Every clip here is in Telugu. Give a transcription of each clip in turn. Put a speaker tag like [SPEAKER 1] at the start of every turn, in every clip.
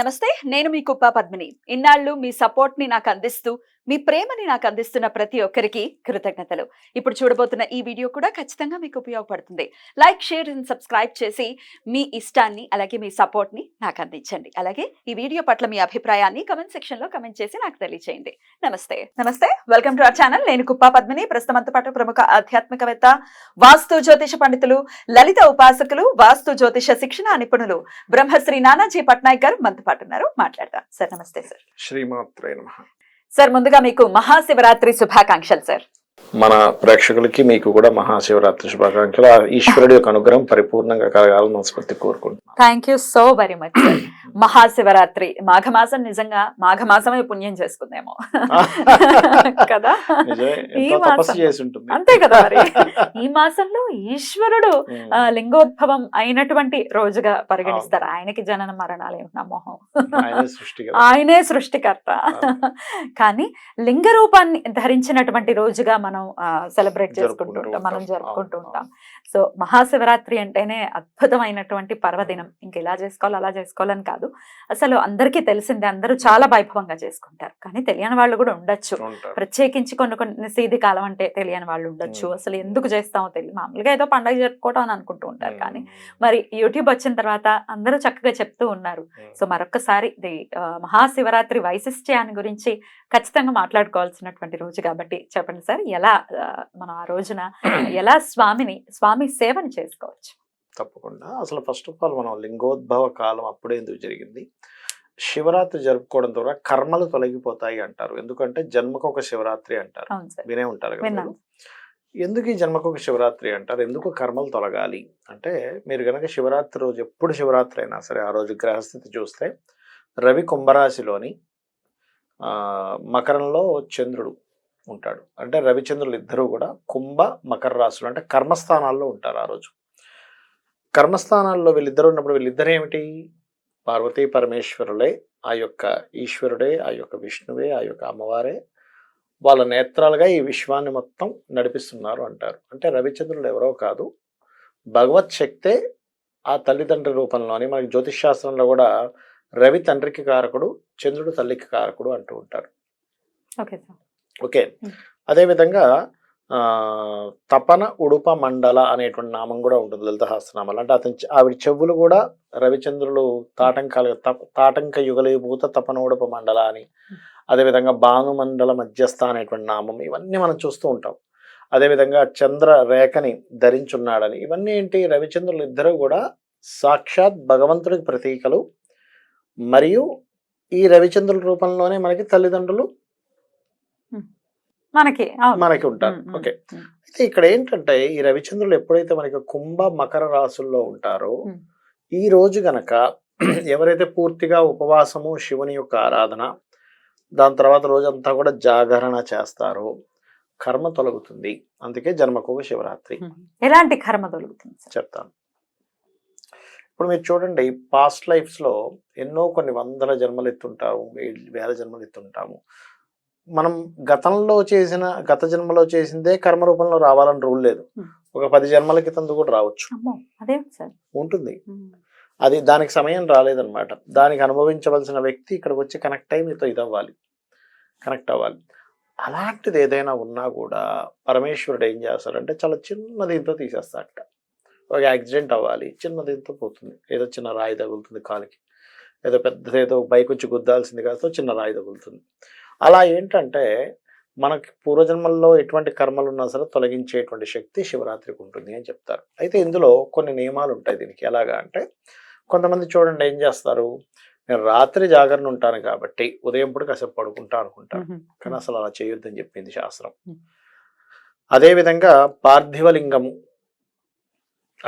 [SPEAKER 1] నమస్తే, నేను మీ కుప్ప పద్మిని. ఇన్నాళ్ళు మీ సపోర్ట్ ని నాకు అందిస్తూ, మీ ప్రేమని నాకు అందిస్తున్న ప్రతి ఒక్కరికి కృతజ్ఞతలు. ఇప్పుడు చూడబోతున్న ఈ వీడియో కూడా ఖచ్చితంగా మీకు ఉపయోగపడుతుంది. లైక్, షేర్ అండ్ సబ్స్క్రైబ్ చేసి మీ ఇష్టాన్ని అలాగే మీ సపోర్ట్ ని నాకు అందించండి. అలాగే ఈ వీడియో పట్ల మీ అభిప్రాయాన్ని కమెంట్ సెక్షన్ లో కమెంట్ చేసి నాకు తెలియజేయండి. నమస్తే, వెల్కమ్ టు అవర్ ఛానల్. నేను కుప్ప పద్మిని. ప్రస్తుతంతో పాటు ప్రముఖ ఆధ్యాత్మికవేత్త, వాస్తు జ్యోతిష పండితులు, లలిత ఉపాసకులు, వాస్తు జ్యోతిష శిక్షణ నిపుణులు బ్రహ్మశ్రీ నానాజీ పట్నాయక్ గారు మనతో పాటు ఉన్నారు. మాట్లాడతాం సార్. నమస్తే సార్.
[SPEAKER 2] శ్రీమాత్రే నమః.
[SPEAKER 1] సార్, ముందుగా మీకు మహాశివరాత్రి శుభాకాంక్షలు సార్.
[SPEAKER 2] మన ప్రేక్షకులకి మీకు కూడా మహాశివరాత్రి శుభాకాంక్షలు. ఈశ్వరుడి యొక్క అనుగ్రహం పరిపూర్ణంగా కలగాలని మనస్ఫూర్తి కోరుకుంటున్నాను.
[SPEAKER 1] Thank you so very much sir. Mahashivratri మాఘమాసం, నిజంగా మాఘమాసమే పుణ్యం చేసుకుందేమో కదా. ఈ మాసం అంతే కదా. మరి ఈ మాసంలో ఈశ్వరుడు లింగోద్భవం అయినటువంటి రోజుగా పరిగణిస్తారు. ఆయనకి జనన మరణాలు ఏమిటి నమ్మోహం, ఆయనే సృష్టికర్త. కానీ లింగ రూపాన్ని ధరించినటువంటి రోజుగా మనం సెలబ్రేట్ చేసుకుంటూ ఉంటాం, మనం జరుపుకుంటూ ఉంటాం. సో మహాశివరాత్రి అంటేనే అద్భుతమైనటువంటి పర్వదినం. ఇంక ఇలా చేసుకోవాలి అలా చేసుకోవాలని కాదు, అసలు అందరికీ తెలిసిందే, అందరూ చాలా వైభవంగా చేసుకుంటారు. కానీ తెలియని వాళ్ళు కూడా ఉండొచ్చు, ప్రత్యేకించి కొన్ని సీది కాలం అంటే తెలియని వాళ్ళు ఉండొచ్చు. అసలు ఎందుకు చేస్తామో తెలియదు, మామూలుగా ఏదో పండుగ జరుపుకోవడం అని అనుకుంటూ ఉంటారు. కానీ మరి యూట్యూబ్ వచ్చిన తర్వాత అందరూ చక్కగా చెప్తూ ఉన్నారు. సో మరొకసారి మహాశివరాత్రి వైశిష్ట్యాన్ని గురించి ఖచ్చితంగా మాట్లాడుకోవాల్సినటువంటి రోజు కాబట్టి చెప్పండి సార్, ఎలా మనం ఆ రోజున ఎలా స్వామి సేవని చేసుకోవచ్చు?
[SPEAKER 2] తప్పకుండా. అసలు ఫస్ట్ ఆఫ్ ఆల్ మనం లింగోద్భవ కాలం అప్పుడే ఎందుకు జరిగింది, శివరాత్రి జరుపుకోవడం ద్వారా కర్మలు తొలగిపోతాయి అంటారు. ఎందుకంటే జన్మకు ఒక శివరాత్రి అంటారు, వినే ఉంటారు కదా. ఎందుకు ఈ జన్మకు ఒక శివరాత్రి అంటారు, ఎందుకు కర్మలు తొలగాలి అంటే, మీరు కనుక శివరాత్రి రోజు, ఎప్పుడు శివరాత్రి అయినా సరే ఆ రోజు గ్రహస్థితి చూస్తే రవి కుంభరాశిలోని మకరంలో చంద్రుడు ఉంటాడు. అంటే రవిచంద్రులు ఇద్దరూ కూడా కుంభ మకర రాశులు, అంటే కర్మస్థానాల్లో ఉంటారు ఆ రోజు. కర్మస్థానాల్లో వీళ్ళిద్దరు ఉన్నప్పుడు వీళ్ళిద్దరు ఏమిటి, పార్వతీ పరమేశ్వరులే, ఆ యొక్క ఈశ్వరుడే, ఆ యొక్క విష్ణువే, ఆ యొక్క అమ్మవారే వాళ్ళ నేత్రాలుగా ఈ విశ్వాన్ని మొత్తం నడిపిస్తున్నారు అంటారు. అంటే రవిచంద్రులు ఎవరో కాదు, భగవత్ శక్తే ఆ తల్లిదండ్రి రూపంలోని. మనకి జ్యోతిష్ శాస్త్రంలో కూడా రవి తండ్రికి కారకుడు, చంద్రుడు తల్లికి కారకుడు అంటూ ఉంటారు. ఓకే. అదేవిధంగా తపన ఉడుప మండల అనేటువంటి నామం కూడా ఉంటుంది లలిత సహస్రనామాలు. అంటే ఆవిడ చెవులు కూడా రవిచంద్రులు తాటంక యుగలీభూత తపన ఉడుప మండల అని. అదేవిధంగా భానుమండల మధ్యస్థ అనేటువంటి నామం, ఇవన్నీ మనం చూస్తూ ఉంటాం. అదేవిధంగా చంద్ర రేఖని ధరించున్నాడని, ఇవన్నీ ఏంటి, రవిచంద్రులు ఇద్దరు కూడా సాక్షాత్ భగవంతుడికి ప్రతీకలు. మరియు ఈ రవిచంద్రుల రూపంలోనే మనకి తల్లిదండ్రులు మనకి ఉంటారు. ఓకే. అయితే ఇక్కడ ఏంటంటే, ఈ రవిచంద్రులు ఎప్పుడైతే మనకి కుంభ మకర రాశుల్లో ఉంటారో, ఈ రోజు గనక ఎవరైతే పూర్తిగా ఉపవాసము, శివుని యొక్క ఆరాధన, దాని తర్వాత రోజంతా కూడా జాగరణ చేస్తారో కర్మ తొలగుతుంది. అందుకే జన్మకు శివరాత్రి.
[SPEAKER 1] ఎలాంటి కర్మ తొలగుతుంది
[SPEAKER 2] చెప్తాను. ఇప్పుడు మీరు చూడండి, పాస్ట్ లైఫ్స్లో ఎన్నో కొన్ని వందల జన్మలు ఎత్తుంటాము, వేల జన్మలు ఎత్తుంటాము. మనం గత జన్మలో చేసిందే కర్మ రూపంలో రావాలని రూల్ లేదు. ఒక 10 జన్మల క్రితం కూడా రావచ్చు, ఉంటుంది. అది దానికి సమయం రాలేదన్నమాట. దానికి అనుభవించవలసిన వ్యక్తి ఇక్కడికి వచ్చి కనెక్ట్ అయ్యి మీతో కనెక్ట్ అవ్వాలి. అలాంటిది ఏదైనా ఉన్నా కూడా పరమేశ్వరుడు ఏం చేస్తాడంటే, చాలా చిన్న దీంతో తీసేస్తాడట. ఒక యాక్సిడెంట్ అవ్వాలి, చిన్న దీంతో పోతుంది. ఏదో చిన్న రాయి తగులుతుంది కాలికి, ఏదో పెద్దదేదో బైక్ వచ్చి గుద్దాల్సింది కాదు, చిన్న రాయి తగులుతుంది. అలా ఏంటంటే, మనకి పూర్వజన్మల్లో ఎటువంటి కర్మలు ఉన్నా సరే తొలగించేటువంటి శక్తి శివరాత్రికి ఉంటుంది అని చెప్తారు. అయితే ఇందులో కొన్ని నియమాలు ఉంటాయి దీనికి. ఎలాగా అంటే, కొంతమంది చూడండి ఏం చేస్తారు, నేను రాత్రి జాగరణ ఉంటాను కాబట్టి ఉదయం పూట కాసేపు పడుకుంటా అనుకుంటాను. కానీ అసలు అలా చేయొద్దని చెప్పింది శాస్త్రం. అదేవిధంగా పార్థివలింగము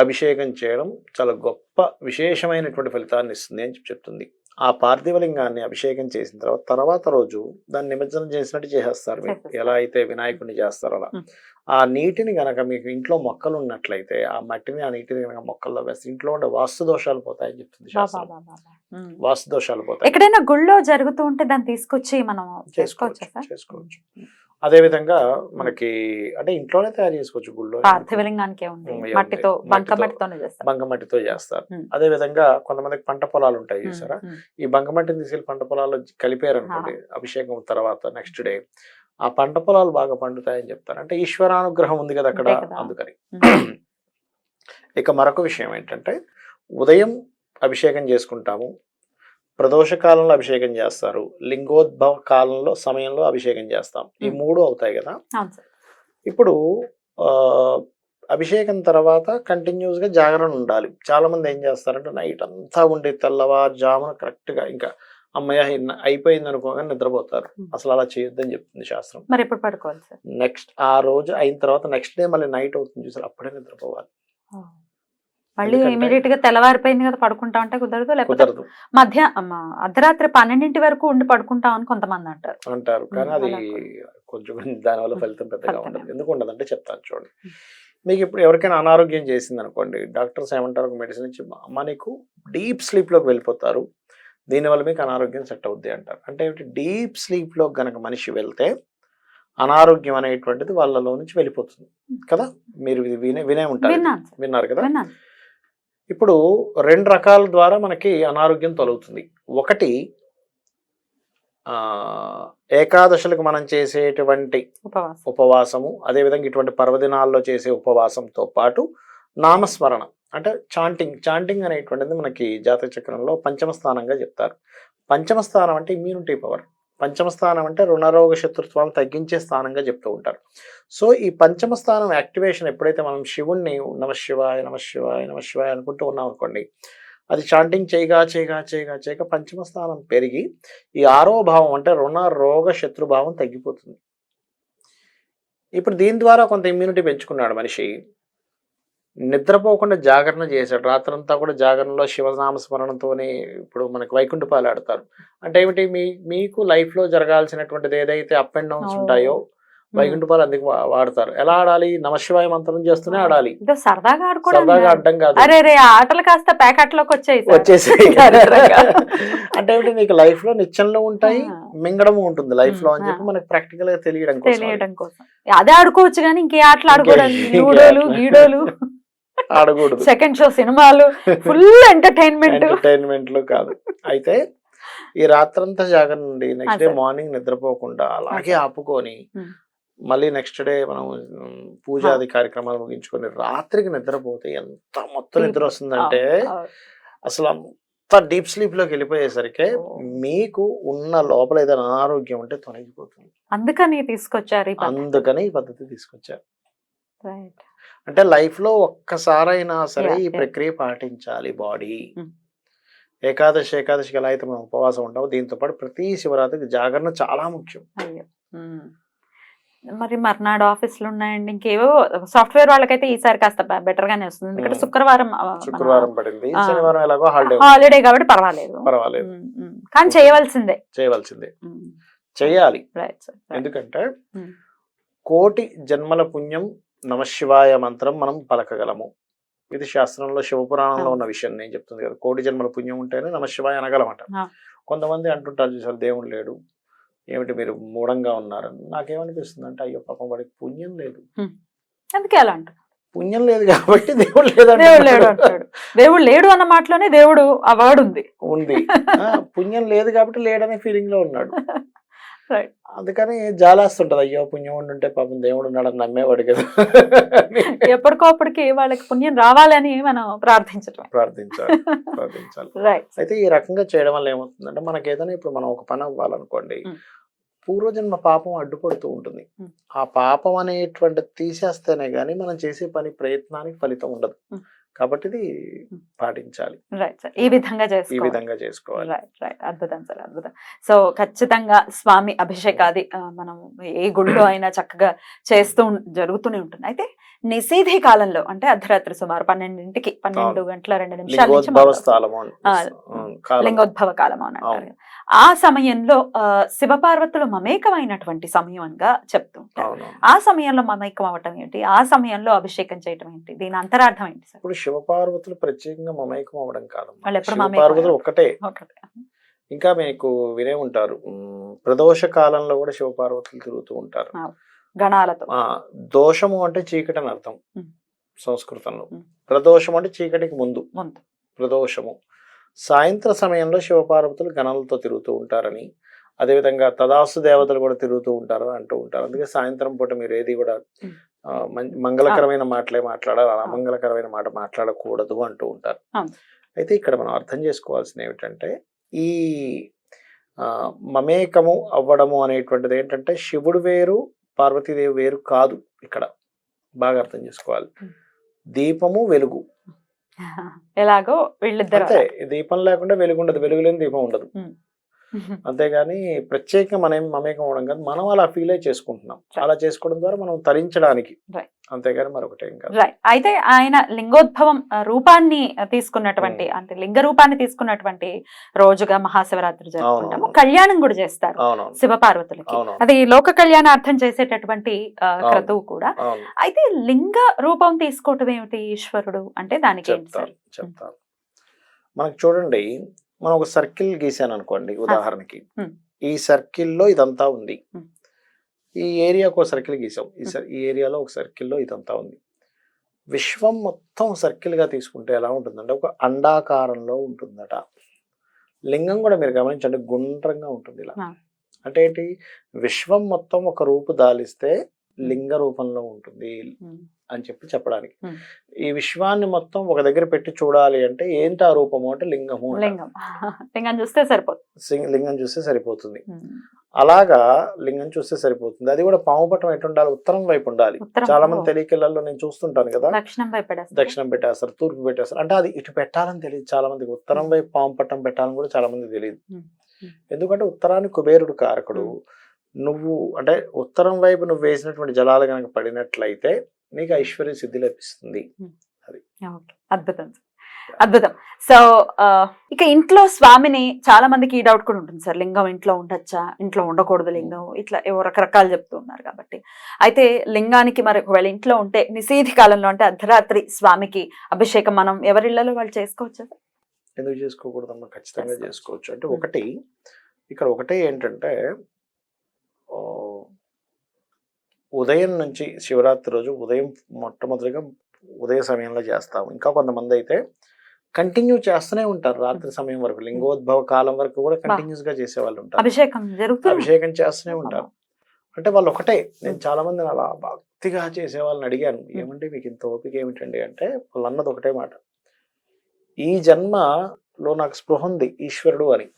[SPEAKER 2] అభిషేకం చేయడం చాలా గొప్ప విశేషమైనటువంటి ఫలితాన్ని ఇస్తుంది అని చెప్తుంది. ఆ పార్థివలింగాన్ని అభిషేకం చేసిన తర్వాత రోజు దాన్ని నిమజ్జనం చేసినట్టు చేసేస్తారు. మీరు ఎలా అయితే వినాయకుడిని చేస్తారో అలా. ఆ నీటిని గనక మీకు ఇంట్లో మొక్కలు ఉన్నట్లయితే, ఆ మట్టిని ఆ నీటిని గనక మొక్కల్లో వేస్తే ఇంట్లో ఉండే వాస్తు దోషాలు పోతాయని చెప్తుంది శాస్త్రం. వాస్తు దోషాలు పోతాయి.
[SPEAKER 1] ఎక్కడైనా గుళ్ళో జరుగుతూ ఉంటే దాన్ని తీసుకొచ్చి మనం చేసుకోవచ్చు.
[SPEAKER 2] అదే విధంగా మనకి అంటే ఇంట్లోనే తయారు చేసుకోవచ్చు గుళ్ళో,
[SPEAKER 1] పార్థివలింగానికి ఉంది, మట్టితో
[SPEAKER 2] బంకమట్టితో చేస్తారు. అదే విధంగా కొంతమందికి పంట పొలాలు ఉంటాయి చూసారా, ఈ బంకమట్టిని తీసుకెళ్లి పంట పొలాల్లో కలిపారనుకోండి అభిషేకం తర్వాత నెక్స్ట్ డే ఆ పంట పొలాలు బాగా పండుతాయని చెప్తారు. అంటే ఈశ్వరానుగ్రహం ఉంది కదా అక్కడ, అందుకని. ఇక మరొక విషయం ఏంటంటే ఉదయం అభిషేకం చేసుకుంటాము, ప్రదోష కాలంలో అభిషేకం చేస్తారు, లింగోద్భవ కాలంలో సమయంలో అభిషేకం చేస్తాం. ఈ 3 అవుతాయి కదా. ఇప్పుడు అభిషేకం తర్వాత కంటిన్యూస్ గా జాగరణ ఉండాలి. చాలా మంది ఏం చేస్తారంటే నైట్ అంతా ఉండి తెల్లవారుజామున కరెక్ట్ గా ఇంకా అమ్మయ్య అయిపోయింది అనుకోగానే నిద్రపోతారు. అసలు అలా చేయొద్దని చెప్తుంది శాస్త్రం.
[SPEAKER 1] మరి ఎప్పుడు పడుకోవాలి సార్?
[SPEAKER 2] నెక్స్ట్ ఆ రోజు అయిన తర్వాత నెక్స్ట్ డే మళ్ళీ నైట్ అవుతుంది చూసారు, అప్పుడే నిద్రపోవాలి.
[SPEAKER 1] మళ్ళీ ఇమీడియట్ గా తెల్లవారిపోయింది కదా పడుకుంటా అంటే కుదరదు, లేకపోతే అర్ధరాత్రి 12 వరకు ఉండి పడుకుంటాం అని కొంతమంది
[SPEAKER 2] అంటారు. కానీ అది కొంచెం దానివల్ల ఫలితం పెద్దగా ఉండదు. ఎందుకు ఉండదు అంటే చెప్తాను చూడండి. మీకు ఇప్పుడు ఎవరికైనా అనారోగ్యం చేసింది అనుకోండి, డాక్టర్స్ ఏమంటారు, ఒక మెడిసిన్ ఇచ్చి అమ్మ నీకు డీప్ స్లీప్ లోకి వెళ్ళిపోతారు, దీనివల్ల మీకు అనారోగ్యం సెట్ అవుద్ది అంటారు. అంటే డీప్ స్లీప్ లో గనక మనిషి వెళ్తే అనారోగ్యం అనేటువంటిది వాళ్ళలో నుంచి వెళ్ళిపోతుంది కదా. మీరు వినే ఉంటారు, విన్నారు కదా. ఇప్పుడు 2 రకాల ద్వారా మనకి అనారోగ్యం తొలగుతుంది. ఒకటి ఏకాదశులకు మనం చేసేటువంటి ఉపవాసము, అదేవిధంగా ఇటువంటి పర్వదినాల్లో చేసే ఉపవాసంతో పాటు నామస్మరణ అంటే చాంటింగ్ అనేటువంటిది మనకి జాతక చక్రంలో పంచమ స్థానంగా చెప్తారు. పంచమ స్థానం అంటే ఇమ్యూనిటీ పవర్, పంచమ స్థానం అంటే రుణరోగ శత్రుత్వాలను తగ్గించే స్థానంగా చెప్తూ ఉంటారు. సో ఈ పంచమ స్థానం యాక్టివేషన్ ఎప్పుడైతే మనం శివుణ్ణి నమశివాయ నమశివాయ నమశివాయ అనుకుంటూ ఉన్నాం అనుకోండి, అది చాంటింగ్ చేయగా పంచమ స్థానం పెరిగి ఈ 6వ భావం అంటే రుణ రోగ శత్రుభావం తగ్గిపోతుంది. ఇప్పుడు దీని ద్వారా కొంత ఇమ్యూనిటీ పెంచుకున్నాడు మనిషి, నిద్రపోకుండా జాగరణ చేశాడు, రాత్రంతా కూడా జాగరణలో శివనామస్మరణతోనే. ఇప్పుడు మనకి వైకుంఠపాలు ఆడతారు అంటే ఏమిటి, మీకు లైఫ్ లో జరగాల్సినటువంటిది ఏదైతే అప్ అండ్ డౌన్స్ ఉంటాయో వైకుంఠపాలు అందుకు వాడతారు. ఎలా ఆడాలి, నమశివాయ మంత్రం చేస్తూనే ఆడాలి,
[SPEAKER 1] సరదాగా
[SPEAKER 2] అడ్డం కాదు.
[SPEAKER 1] ఆటలు కాస్త ప్యాకెట్లోకి
[SPEAKER 2] వచ్చేసి అంటే ఏమిటి, నీకు లైఫ్ లో నిత్యంలో ఉంటాయి, మింగడము ఉంటుంది లైఫ్ లో అని చెప్పి మనకి ప్రాక్టికల్ గా తెలియడం కోసం.
[SPEAKER 1] అదే ఆడుకోవచ్చు కానీ ఇంకే ఆటలు ఆడుకోవడం
[SPEAKER 2] ఆడకూడదు.
[SPEAKER 1] సెకండ్ షో సినిమాలు ఫుల్ ఎంటర్టైన్మెంట్
[SPEAKER 2] కాదు. అయితే ఈ రాత్రంతా జాగరణ నుండి నెక్స్ట్ డే మార్నింగ్ నిద్రపోకుండా అలాగే ఆపుకొని మళ్ళీ నెక్స్ట్ డే మనం పూజాది కార్యక్రమాలు ముగించుకొని రాత్రికి నిద్రపోతే ఎంత మొత్తం నిద్ర వస్తుందంటే అసలు అంత డీప్ స్లీప్ లోకి వెళ్ళిపోయేసరికి మీకు ఉన్న లోపల ఏదైనా అనారోగ్యం ఉంటే తొలగిపోతుంది.
[SPEAKER 1] అందుకని
[SPEAKER 2] ఈ పద్ధతి తీసుకొచ్చారు. అంటే లైఫ్ లో ఒక్కసారైనా సరే ఈ ప్రక్రియ పాటించాలి బాడీ. ఏకాదశికి ఎలా అయితే మనం ఉపవాసం ఉంటామో దీంతో పాటు ప్రతి శివరాత్రికి జాగరణ చాలా ముఖ్యం.
[SPEAKER 1] మరి మర్నాడు ఆఫీసులు ఉన్నాయండి, ఇంకేవో సాఫ్ట్వేర్ వాళ్ళకైతే ఈసారి కాస్త బెటర్ గానే వస్తుంది, ఎందుకంటే శుక్రవారం
[SPEAKER 2] పడింది, శనివారం ఎలాగో
[SPEAKER 1] హాలిడే కాబట్టి పర్వాలేదు. కానీ చేయవలసిందే
[SPEAKER 2] చేయాలి. ఎందుకంటే కోటి జన్మల పుణ్యం నమశివాయ మంత్రం మనం పలకగలము. ఇది శాస్త్రంలో శివపురాణంలో ఉన్న విషయం నేను చెప్తుంది కదా. కోటి జన్మల పుణ్యం ఉంటేనే నమశివాయ అనగలమట. కొంతమంది అంటుంటారు చూసారు, దేవుడు లేడు, ఏమిటి మీరు మూఢంగా ఉన్నారని. నాకేమనిపిస్తుంది అంటే అయ్యో పాపం వాడికి పుణ్యం లేదు,
[SPEAKER 1] అందుకే అలా అంటారు.
[SPEAKER 2] పుణ్యం లేదు కాబట్టి దేవుడు
[SPEAKER 1] లేడు దేవుడు లేడు అన్న మాటలోనే దేవుడు ఆ వర్డ్ ఉంది.
[SPEAKER 2] పుణ్యం లేదు కాబట్టి లేడనే ఫీలింగ్ లో ఉన్నాడు. అందుకని జాలేస్తుంటది, అయ్యో పుణ్యం ఉండుంటే పాపం దేవుడు ఉన్నాడని నమ్మేవాడు కదా.
[SPEAKER 1] ఎప్పటికోప్పటికి వాళ్ళకి పుణ్యం రావాలని మనం
[SPEAKER 2] ప్రార్థించాలి. అయితే ఈ రకంగా చేయడం వల్ల ఏమవుతుందంటే మనకి ఏదైనా ఇప్పుడు మనం ఒక పని అవ్వాలనుకోండి, పూర్వజన్మ పాపం అడ్డుపడుతూ ఉంటుంది. ఆ పాపం అనేటువంటిది తీసేస్తేనే గానీ మనం చేసే పని ప్రయత్నానికి ఫలితం ఉండదు. కాబట్టి ఇది పాటించాలి.
[SPEAKER 1] ఈ విధంగా చేసుకోవాలి. అద్భుతం సార్, అద్భుతం. సో ఖచ్చితంగా స్వామి అభిషేకాది మనం ఏ గుళ్ళో అయినా చక్కగా జరుగుతూనే ఉంటుంది. అయితే నిషేధి కాలంలో అంటే అర్ధరాత్రి సుమారు 12 గంటల 2 నిమిషాల నుంచి లింగోద్భవ కాలం అని అంటారు. ఆ సమయంలో శివపార్వతులు మమేకమైనటువంటి సమయంగా చెప్తూ ఉంటారు. ఆ సమయంలో మమేకం అవటం ఏంటి, ఆ సమయంలో అభిషేకం చేయటం ఏంటి, దీని అంతరార్థం ఏంటి సార్?
[SPEAKER 2] ఇప్పుడు శివపార్వతులు ప్రత్యేకంగా మమేకం అవడం కాదు, శివపార్వతులు ఒకటే. ఇంకా మీకు వినే ఉంటారు, ప్రదోష కాలంలో కూడా శివపార్వతులు తిరుగుతూ ఉంటారు
[SPEAKER 1] గణాలతో.
[SPEAKER 2] దోషము అంటే చీకటి అని అర్థం సంస్కృతంలో.
[SPEAKER 1] ఉమ్.
[SPEAKER 2] ప్రదోషం అంటే చీకటికి ముందు
[SPEAKER 1] ముందు.
[SPEAKER 2] ప్రదోషము. సాయంత్ర సమయంలో శివపార్వతులు గణాలతో తిరుగుతూ ఉంటారని, అదేవిధంగా తదాసు దేవతలు కూడా తిరుగుతూ ఉంటారు అంటూ ఉంటారు. అందుకే సాయంత్రం పూట మీరు ఏది కూడా మంగళకరమైన మాటలే మాట్లాడాలి, అమంగళకరమైన మాట మాట్లాడకూడదు అంటూ ఉంటారు. అయితే ఇక్కడ మనం అర్థం చేసుకోవాల్సింది ఏమిటంటే, ఈ మమేకము అవ్వడము అనేటువంటిది ఏంటంటే శివుడు వేరు పార్వతీదేవి వేరు కాదు. ఇక్కడ బాగా అర్థం చేసుకోవాలి. దీపము వెలుగు
[SPEAKER 1] ఎలాగో వీళ్ళిద్దరు
[SPEAKER 2] అంతే. దీపం లేకుండా వెలుగు ఉండదు, వెలుగు లేని దీపం ఉండదు. అంతేగాని ప్రత్యేకంగా మనం మమేకం అవడం కాదు, మనం అలా ఫీల్ అయి చేసుకుంటున్నాం. అలా చేసుకోవడం ద్వారా మనం తరించడానికి, అంతేగాని మరొకటేం కాదు.
[SPEAKER 1] అయితే ఆయన లింగోద్భవం రూపాన్ని తీసుకున్నటువంటి, అంటే లింగ రూపాన్ని తీసుకున్నటువంటి రోజుగా మహాశివరాత్రి జరుపుకుంటాము. కళ్యాణం కూడా చేస్తారు శివపార్వతులకి. అది లోక కళ్యాణార్థం చేసేటటువంటి క్రతువు కూడా. అయితే లింగ రూపం తీసుకోవటం ఏమిటి ఈశ్వరుడు అంటే? దానికి
[SPEAKER 2] చెప్తాను. మనకు చూడండి, మనం ఒక సర్కిల్ గీసాను అనుకోండి ఉదాహరణకి. ఈ సర్కిల్లో ఇదంతా ఉంది, ఈ ఏరియాకు ఒక సర్కిల్ గీసాం, ఈ ఏరియాలో ఒక సర్కిల్లో ఇదంతా ఉంది. విశ్వం మొత్తం సర్కిల్ గా తీసుకుంటే ఎలా ఉంటుందంటే ఒక అండాకారంలో ఉంటుందట. లింగం కూడా మీరు గమనించండి, గుండ్రంగా ఉంటుంది ఇలా. అంటే ఏంటి, విశ్వం మొత్తం ఒక రూపు దాలిస్తే లింగ రూపంలో ఉంటుంది అని చెప్పడానికి. ఈ విశ్వాన్ని మొత్తం ఒక దగ్గర పెట్టి చూడాలి అంటే ఏంటి ఆ రూపము అంటే లింగము.
[SPEAKER 1] లింగం చూస్తే సరిపోతుంది.
[SPEAKER 2] లింగం చూస్తే సరిపోతుంది. అలాగా లింగం చూస్తే సరిపోతుంది. అది కూడా పాము పట్టం ఎటు ఉండాలి, ఉత్తరం వైపు ఉండాలి. చాలా మంది తెలియకెళ్ళల్లో నేను చూస్తుంటాను కదా, దక్షిణం పెట్టేస్తారు, తూర్పు పెట్టేస్తారు. అంటే అది ఇటు పెట్టాలని తెలియదు చాలా మందికి. ఉత్తరం వైపు పాము పట్టం పెట్టాలని కూడా చాలా మంది తెలియదు. ఎందుకంటే ఉత్తరానికి కుబేరుడు కారకుడు. నువ్వు అంటే ఉత్తరం వైపు నువ్వు వేసినటువంటి జలాలు కనుక పడినట్లయితే నీకు ఐశ్వర్య సిద్ధి లభిస్తుంది. అది
[SPEAKER 1] అద్భుతం, అద్భుతం. సో ఇక ఇంట్లో స్వామిని చాలా మందికి ఈ డౌట్ కూడా ఉంటుంది సార్, లింగం ఇంట్లో ఉండొచ్చా, ఇంట్లో ఉండకూడదు లింగం, ఇట్లా ఏవో రకరకాలు చెప్తూ ఉన్నారు కాబట్టి. అయితే లింగానికి మరి ఒకవేళ ఇంట్లో ఉంటే నిషేధి కాలంలో అంటే అర్ధరాత్రి స్వామికి అభిషేకం మనం ఎవరిళ్లలో వాళ్ళు చేసుకోవచ్చా?
[SPEAKER 2] ఎందుకు చేసుకోకూడదమ్మా, ఖచ్చితంగా చేసుకోవచ్చు. అంటే ఒకటి ఇక్కడ ఒకటే ఏంటంటే, ఉదయం నుంచి శివరాత్రి రోజు ఉదయం మొట్టమొదటిగా ఉదయ సమయంలో చేస్తాము. ఇంకా కొంతమంది అయితే కంటిన్యూ చేస్తూనే ఉంటారు రాత్రి సమయం వరకు, లింగోద్భవ కాలం వరకు కూడా కంటిన్యూస్ గా చేసే వాళ్ళు ఉంటారు. అభిషేకం చేస్తూనే ఉంటారు. అంటే వాళ్ళు ఒకటే, నేను చాలా మంది అలా భక్తిగా చేసే వాళ్ళని అడిగాను, ఏమంటే మీకు ఇంత ఓపిక ఏమిటండి అంటే, వాళ్ళు అన్నది ఒకటే మాట, ఈ జన్మలో నాకు స్పృహ ఉంది ఈశ్వరుడు అని,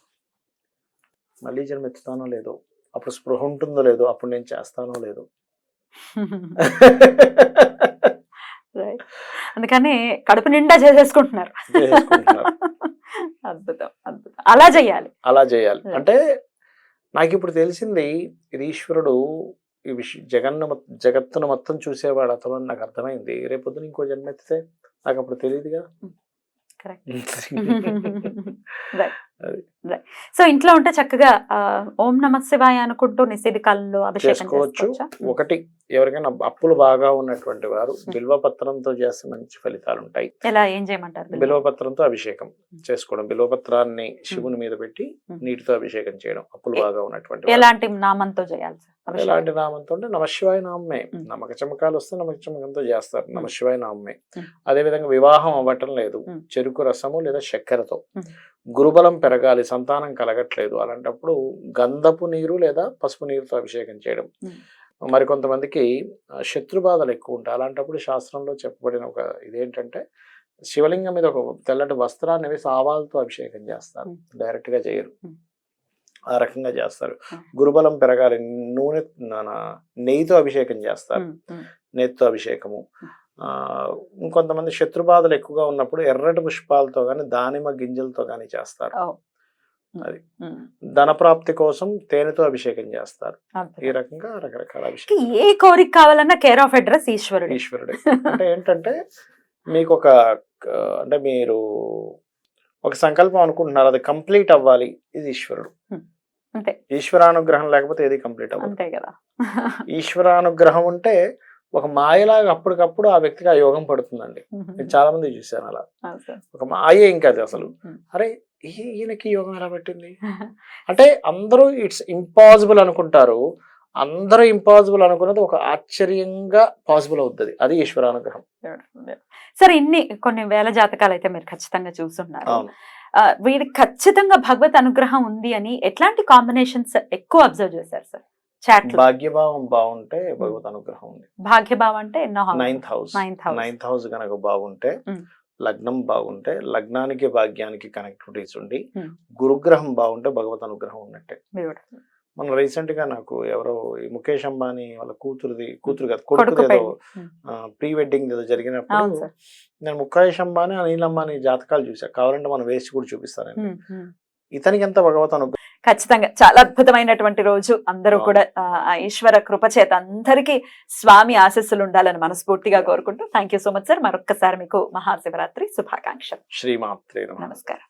[SPEAKER 2] మళ్ళీ జన్మ ఎత్తుతానో లేదో, అప్పుడు స్పృహ ఉంటుందో లేదో, అప్పుడు నేను చేస్తానో లేదో.
[SPEAKER 1] అందుకని కడుపు నిండా చేసేసుకుంటున్నారు. అద్భుతం, అద్భుతం. అలా చేయాలి.
[SPEAKER 2] అంటే నాకు ఇప్పుడు తెలిసింది, ఇది ఈశ్వరుడు ఈ జగత్తును మొత్తం చూసేవాడు అతను అని నాకు అర్థమైంది. రేపొద్దున ఇంకో జన్మ ఎత్తితే నాకు అప్పుడు తెలియదుగా.
[SPEAKER 1] సో ఇంట్లో ఉంటే చక్కగా ఓం నమ శివాయ అనుకుంటూ నిషేధి కాలంలో అభిషేకం చేసుకోవచ్చు.
[SPEAKER 2] ఒకటి, ఎవరికైనా అప్పులు బాగా ఉన్నటువంటి వారు బిల్వపత్రంతో చేస్తే మంచి ఫలితాలు ఉంటాయి.
[SPEAKER 1] ఎలా, ఏం చేయమంటారు?
[SPEAKER 2] బిల్వపత్రంతో అభిషేకం చేసుకోవడం, బిల్వపత్రాన్ని శివుని మీద పెట్టి నీటితో అభిషేకం చేయడం. అప్పులు బాగా ఉన్నటువంటి
[SPEAKER 1] ఎలాంటి నామంతో చేయాలి?
[SPEAKER 2] ఎలాంటి నామంతో అంటే నమశివాయ నామే. నమ్మక చమకాలు వస్తే నమ్మక చమకంతో చేస్తారు, నమశివాయ నామే. అదే విధంగా వివాహం అవ్వటం లేదు, చెరుకు రసము లేదా చక్కెరతో. గురుబలం పెరగాలి, సంతానం కలగట్లేదు, అలాంటప్పుడు గంధపు నీరు లేదా పసుపు నీరుతో అభిషేకం చేయడం. మరికొంతమందికి శత్రుబాధలు ఎక్కువ ఉంటాయి, అలాంటప్పుడు శాస్త్రంలో చెప్పబడిన ఒక ఇదేంటంటే, శివలింగం మీద ఒక తెల్లటి వస్త్రాన్ని వేసి ఆవాలతో అభిషేకం చేస్తారు, డైరెక్ట్ గా చేయరు, ఆ రకంగా చేస్తారు. గురుబలం పెరగాలి, నెయ్యితో అభిషేకం చేస్తారు, నెయ్యితో అభిషేకము. ఇంకొంతమంది శత్రుబాధలు ఎక్కువగా ఉన్నప్పుడు ఎర్రటి పుష్పాలతో గాని దానిమ్మ గింజలతో గాని చేస్తారు. అది ధనప్రాప్తి కోసం తేనెతో అభిషేకం చేస్తారు. ఈ రకంగా రకరకాల అభిషేకం.
[SPEAKER 1] ఏ కోరిక కావాలన్నా కేర్ ఆఫ్ అడ్రస్ ఈశ్వరుడే.
[SPEAKER 2] అంటే ఏంటంటే మీకు ఒక, అంటే మీరు ఒక సంకల్పం అనుకుంటున్నారు, అది కంప్లీట్ అవ్వాలి, ఇది ఈశ్వరుడు.
[SPEAKER 1] అంతే.
[SPEAKER 2] ఈశ్వరానుగ్రహం లేకపోతే ఏది కంప్లీట్ అవ్వదు.
[SPEAKER 1] అంతే కదా.
[SPEAKER 2] ఈశ్వరానుగ్రహం ఉంటే ఒక మాయలాగా అప్పటికప్పుడు ఆ వ్యక్తికి ఆ యోగం పడుతుందండి. నేను చాలా మంది చూశాను అలా. ఒక మాయ ఏం కాదు అసలు. అరే ఈయనకి యోగం ఎలా పట్టింది అంటే అందరూ ఇట్స్ ఇంపాసిబుల్ అనుకుంటారు. అందరూ ఇంపాసిబుల్ అనుకున్నది ఒక ఆశ్చర్యంగా పాసిబుల్ అవుతుంది. అది ఈశ్వరానుగ్రహం.
[SPEAKER 1] సరే, కొన్ని వేల జాతకాలు అయితే మీరు ఖచ్చితంగా చూస్తున్నారు.
[SPEAKER 2] అవును.
[SPEAKER 1] వీడికి ఖచ్చితంగా భగవత్ అనుగ్రహం ఉంది అని ఎట్లాంటి కాంబినేషన్స్ ఎక్కువ అబ్జర్వ్ చేశారు సార్?
[SPEAKER 2] భాగ్యభావం బాగుంటే భగవత్ అనుగ్రహం ఉంది.
[SPEAKER 1] భాగ్యభావం అంటే
[SPEAKER 2] నైన్త్ హౌస్ కనుక బాగుంటే, లగ్నం బాగుంటే, లగ్నానికి భాగ్యానికి కనెక్టివిటీస్ ఉండి, గురుగ్రహం బాగుంటే భగవత్ అనుగ్రహం ఉన్నట్టే. మన రీసెంట్ గా నాకు ఎవరో ముఖేష్ అంబానీ వాళ్ళ కూతురు కాదు కొడుకు ఏదో ప్రీ వెడ్డింగ్ ఏదో జరిగినప్పుడు నేను ముఖేష్ అంబానీ అనిల్ అంబానీ జాతకాలు చూసా. కావాలంటే మనం వేసి కూడా చూపిస్తాను. ఇతనికి ఎంత భగవత్ అనుగ్రహం.
[SPEAKER 1] ఖచ్చితంగా చాలా అద్భుతమైనటువంటి రోజు. అందరూ కూడా ఈశ్వర కృప చేత అందరికీ స్వామి ఆశీస్సులు ఉండాలని మనస్ఫూర్తిగా కోరుకుంటూ thank you so much sir. మరొక్కసారి మీకు మహాశివరాత్రి శుభాకాంక్షలు.
[SPEAKER 2] శ్రీమాత్రే నమః.
[SPEAKER 1] నమస్కారం.